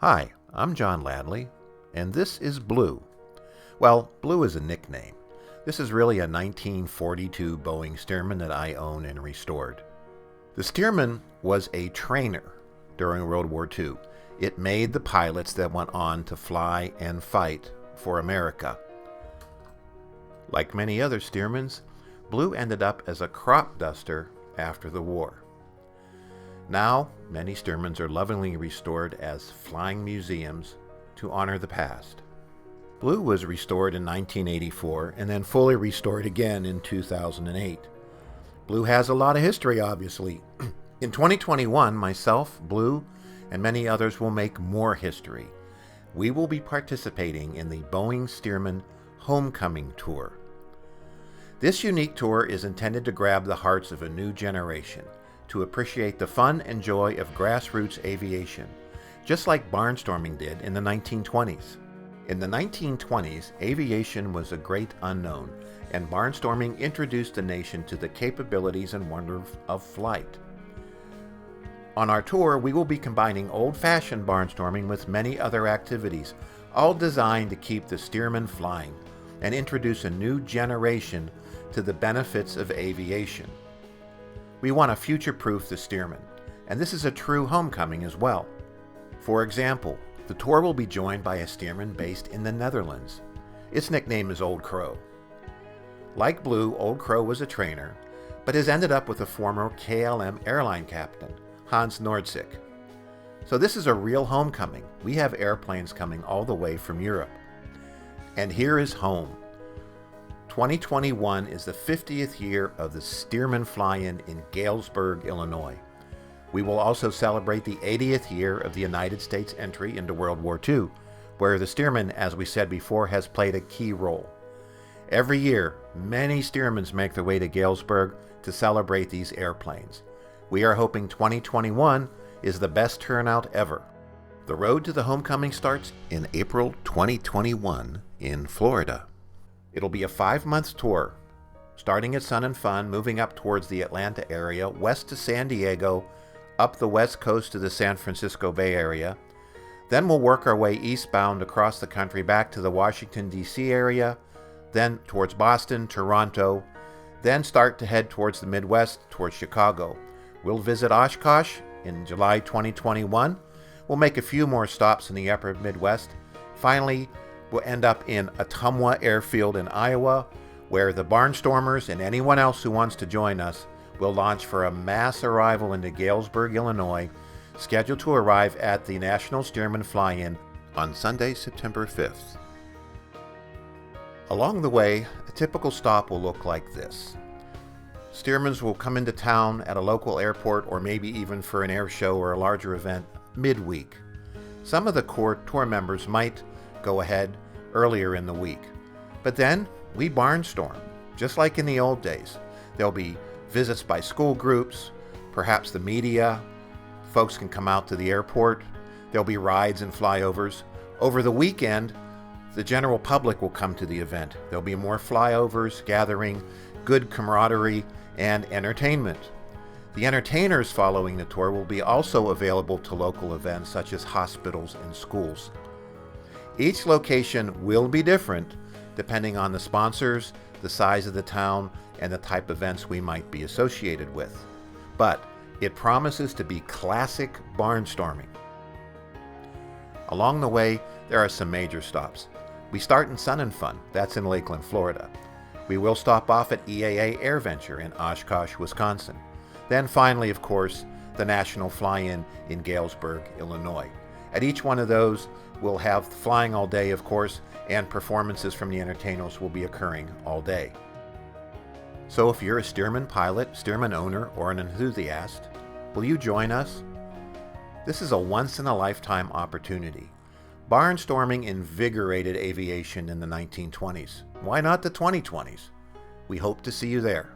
Hi, I'm John Ladley, and this is Blue. Well, Blue is a nickname. This is really a 1942 Boeing Stearman that I own and restored. The Stearman was a trainer during World War II. It made the pilots that went on to fly and fight for America. Like many other Stearmans, Blue ended up as a crop duster after the war. Now, many Stearmans are lovingly restored as flying museums to honor the past. Blue was restored in 1984 and then fully restored again in 2008. Blue has a lot of history, obviously. In 2021, myself, Blue, and many others will make more history. We will be participating in the Boeing Stearman Homecoming Tour. This unique tour is intended to grab the hearts of a new generation, to appreciate the fun and joy of grassroots aviation, just like barnstorming did in the 1920s. In the 1920s, aviation was a great unknown, and barnstorming introduced the nation to the capabilities and wonder of flight. On our tour, we will be combining old-fashioned barnstorming with many other activities, all designed to keep the Stearman flying and introduce a new generation to the benefits of aviation. We want to future-proof the Stearman, and this is a true homecoming as well. For example, the tour will be joined by a Stearman based in the Netherlands. Its nickname is Old Crow. Like Blue, Old Crow was a trainer, but has ended up with a former KLM airline captain, Hans Nordsick. So this is a real homecoming. We have airplanes coming all the way from Europe. And here is home. 2021 is the 50th year of the Stearman fly-in in Galesburg, Illinois. We will also celebrate the 80th year of the United States entry into World War II, where the Stearman, as we said before, has played a key role. Every year, many Stearmans make their way to Galesburg to celebrate these airplanes. We are hoping 2021 is the best turnout ever. The road to the homecoming starts in April 2021 in Florida. It'll be a 5-month tour, starting at Sun and Fun, moving up towards the Atlanta area, west to San Diego, up the west coast to the San Francisco Bay Area. Then we'll work our way eastbound across the country back to the Washington, D.C. area, then towards Boston, Toronto, then start to head towards the Midwest, towards Chicago. We'll visit Oshkosh in July 2021. We'll make a few more stops in the upper Midwest. Finally, we'll end up in Ottumwa Airfield in Iowa, where the barnstormers and anyone else who wants to join us will launch for a mass arrival into Galesburg, Illinois, scheduled to arrive at the National Stearman Fly-In on Sunday, September 5th. Along the way, a typical stop will look like this. Stearmans will come into town at a local airport or maybe even for an air show or a larger event midweek. Some of the core tour members might go ahead earlier in the week. But then we barnstorm, just like in the old days. There'll be visits by school groups, perhaps the media. Folks can come out to the airport. There'll be rides and flyovers. Over the weekend, the general public will come to the event. There'll be more flyovers, gathering, good camaraderie, and entertainment. The entertainers following the tour will be also available to local events such as hospitals and schools. Each location will be different depending on the sponsors, the size of the town, and the type of events we might be associated with. But it promises to be classic barnstorming. Along the way, there are some major stops. We start in Sun and Fun, that's in Lakeland, Florida. We will stop off at EAA AirVenture in Oshkosh, Wisconsin. Then finally, of course, the National Fly-In in Galesburg, Illinois. At each one of those, we'll have flying all day, of course, and performances from the entertainers will be occurring all day. So if you're a Stearman pilot, Stearman owner, or an enthusiast, will you join us? This is a once-in-a-lifetime opportunity. Barnstorming invigorated aviation in the 1920s. Why not the 2020s? We hope to see you there.